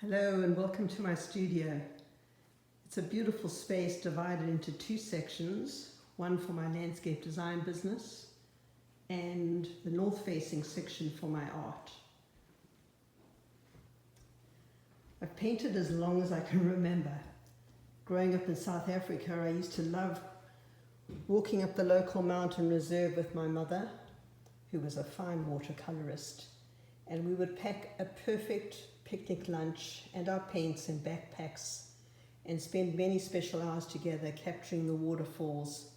Hello and welcome to my studio. It's a beautiful space divided into two sections, one for my landscape design business and the north-facing section for my art. I've painted as long as I can remember. Growing up in South Africa, I used to love walking up the local mountain reserve with my mother, who was a fine watercolorist, and we would pack a perfect picnic lunch and our paints in backpacks and spend many special hours together capturing the waterfalls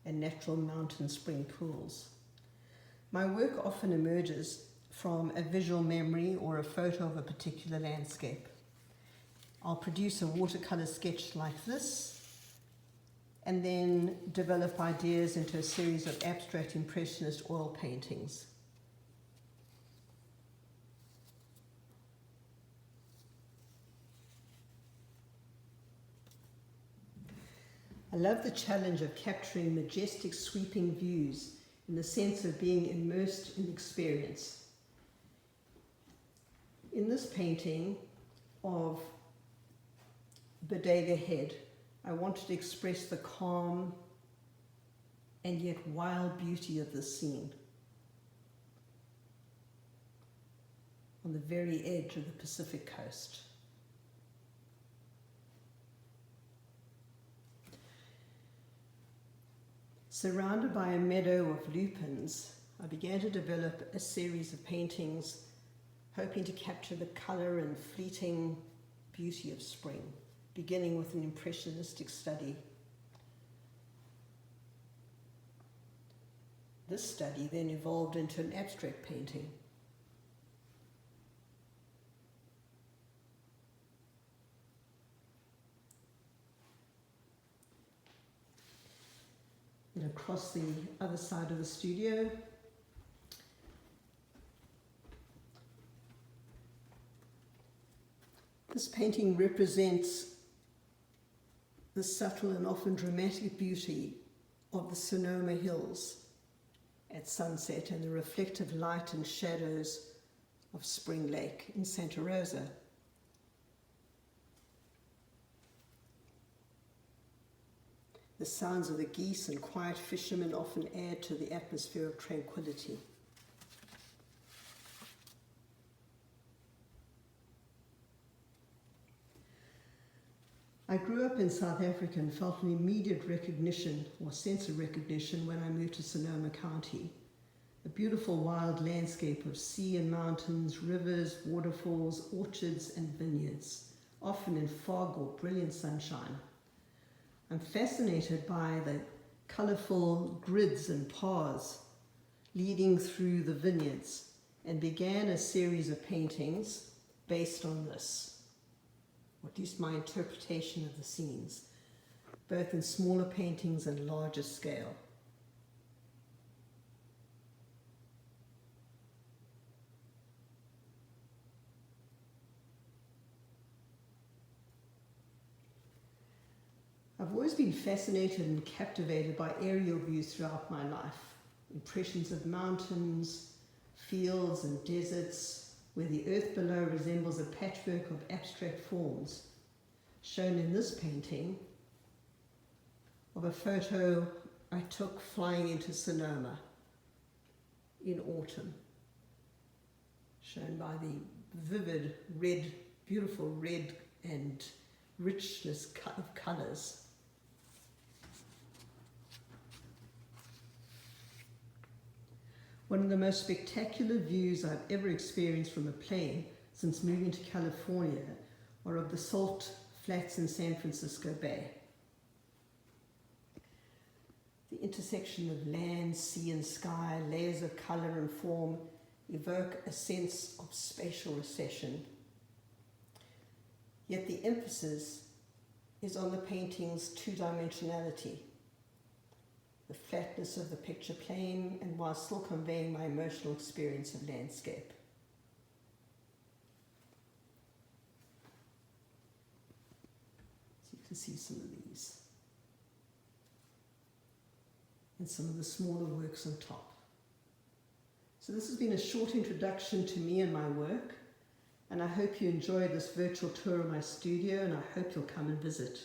and natural mountain spring pools. My work often emerges from a visual memory or a photo of a particular landscape. I'll produce a watercolor sketch like this and then develop ideas into a series of abstract Impressionist oil paintings. I love the challenge of capturing majestic sweeping views in the sense of being immersed in experience. In this painting of Bodega Head, I wanted to express the calm and yet wild beauty of the scene on the very edge of the Pacific coast. Surrounded by a meadow of lupins, I began to develop a series of paintings, hoping to capture the colour and fleeting beauty of spring, beginning with an impressionistic study. This study then evolved into an abstract painting. And across the other side of the studio, this painting represents the subtle and often dramatic beauty of the Sonoma Hills at sunset and the reflective light and shadows of Spring Lake in Santa Rosa. The sounds of the geese and quiet fishermen often add to the atmosphere of tranquility. I grew up in South Africa and felt an immediate recognition or sense of recognition when I moved to Sonoma County. A beautiful wild landscape of sea and mountains, rivers, waterfalls, orchards and vineyards, often in fog or brilliant sunshine. I'm fascinated by the colourful grids and paths leading through the vineyards and began a series of paintings based on this, or at least my interpretation of the scenes, both in smaller paintings and larger scale. I've always been fascinated and captivated by aerial views throughout my life. Impressions of mountains, fields and deserts, where the earth below resembles a patchwork of abstract forms, shown in this painting of a photo I took flying into Sonoma in autumn, shown by the vivid red, beautiful red and richness of colours. One of the most spectacular views I've ever experienced from a plane since moving to California are of the salt flats in San Francisco Bay. The intersection of land, sea and sky, layers of colour and form evoke a sense of spatial recession. Yet the emphasis is on the painting's two-dimensionality, the flatness of the picture plane, and while still conveying my emotional experience of landscape. So you can see some of these, and some of the smaller works on top. So this has been a short introduction to me and my work. And I hope you enjoy this virtual tour of my studio, and I hope you'll come and visit.